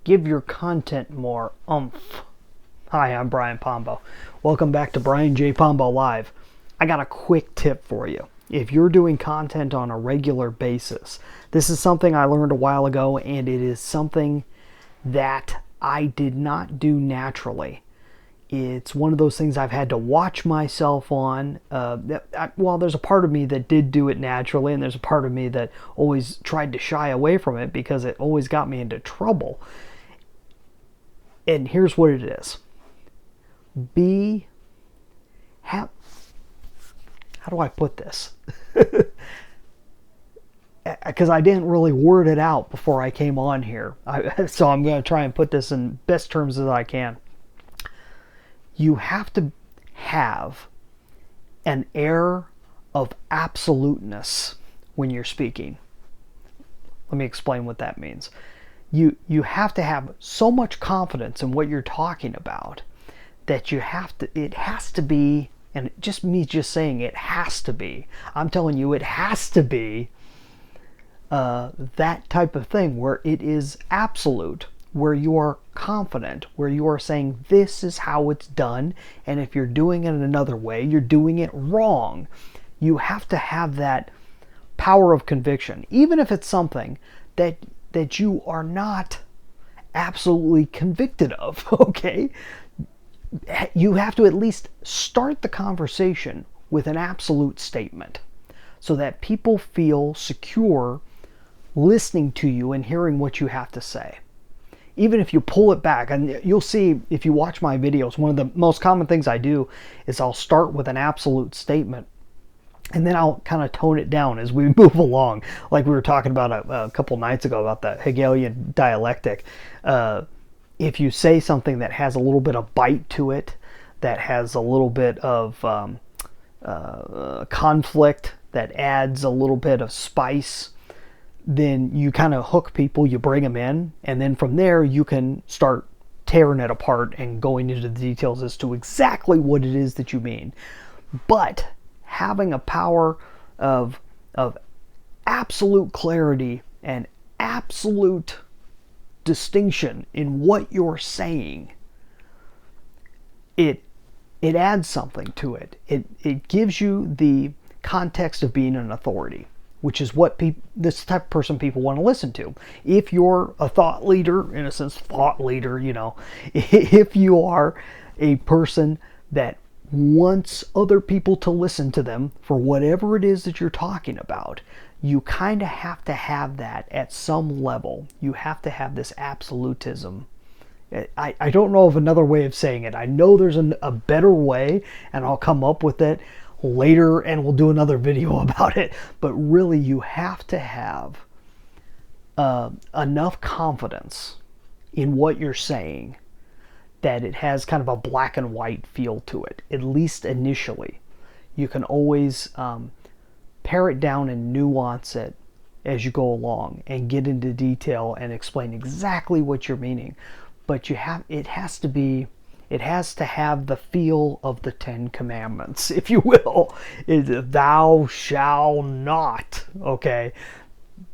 Give your content more oomph. Hi, I'm Brian Pombo. Welcome back to Brian J. Pombo Live. I got a quick tip for you. If you're doing content on a regular basis, this is something I learned a while ago, and it is something that I did not do naturally. It's one of those things I've had to watch myself on. Well, there's a part of me that did do it naturally, and there's a part of me that always tried to shy away from it because it always got me into trouble. And here's what it is. How do I put this? Because I didn't really word it out before I came on here. So I'm going to try and put this in best terms as I can. You have to have an air of absoluteness when you're speaking. Let me explain what that means. You have to have so much confidence in what you're talking about that it has to be, and just me just saying it has to be, I'm telling you it has to be that type of thing where it is absolute, where you are confident, where you are saying this is how it's done, and if you're doing it another way, you're doing it wrong. You have to have that power of conviction, even if it's something that you are not absolutely convicted of, okay? You have to at least start the conversation with an absolute statement so that people feel secure listening to you and hearing what you have to say. Even if you pull it back, and you'll see if you watch my videos, one of the most common things I do is I'll start with an absolute statement, and then I'll kind of tone it down as we move along. Like we were talking about a couple nights ago about the Hegelian dialectic. If you say something that has a little bit of bite to it, that has a little bit of conflict, that adds a little bit of spice, then you kind of hook people, you bring them in, and then from there you can start tearing it apart and going into the details as to exactly what it is that you mean. But having a power of absolute clarity and absolute distinction in what you're saying, it adds something to it. It gives you the context of being an authority, which is what this type of person people want to listen to. If you're a thought leader, in a sense, if you are a person that wants other people to listen to them for whatever it is that you're talking about, you kind of have to have that at some level. You have to have this absolutism. I don't know of another way of saying it. I know there's a better way, and I'll come up with it later and we'll do another video about it. But really, you have to have enough confidence in what you're saying that it has kind of a black and white feel to it, at least initially. You can always pare it down and nuance it as you go along and get into detail and explain exactly what you're meaning. But it has to have the feel of the Ten Commandments, if you will. Thou shalt not, okay?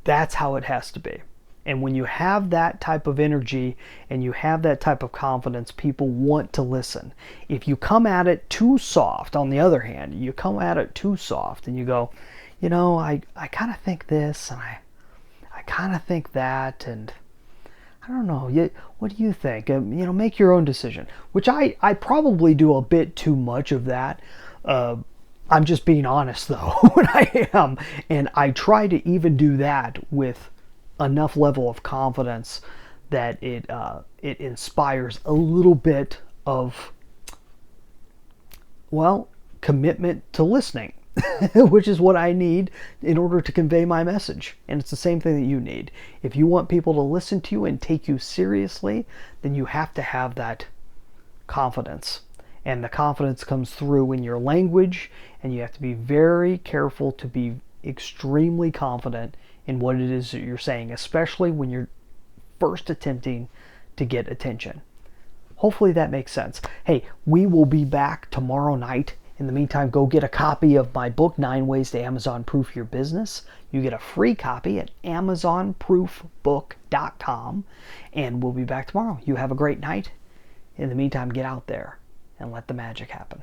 That's how it has to be. And when you have that type of energy and you have that type of confidence, people want to listen. If you come at it too soft, on the other hand, you come at it too soft and you go, I kind of think this and I kind of think that, and I don't know, what do you think? Make your own decision, which I probably do a bit too much of that. I'm just being honest, though, when I am. And I try to even do that with enough level of confidence that it inspires a little bit of, commitment to listening, which is what I need in order to convey my message. And it's the same thing that you need. If you want people to listen to you and take you seriously, then you have to have that confidence. And the confidence comes through in your language, and you have to be very careful to be extremely confident in what it is that you're saying, especially when you're first attempting to get attention. Hopefully that makes sense. Hey, we will be back tomorrow night In the meantime, go get a copy of my book, 9 Ways to Amazon Proof Your Business. You get a free copy at amazonproofbook.com. And we'll be back tomorrow. You have a great night. In the meantime, get out there and let the magic happen.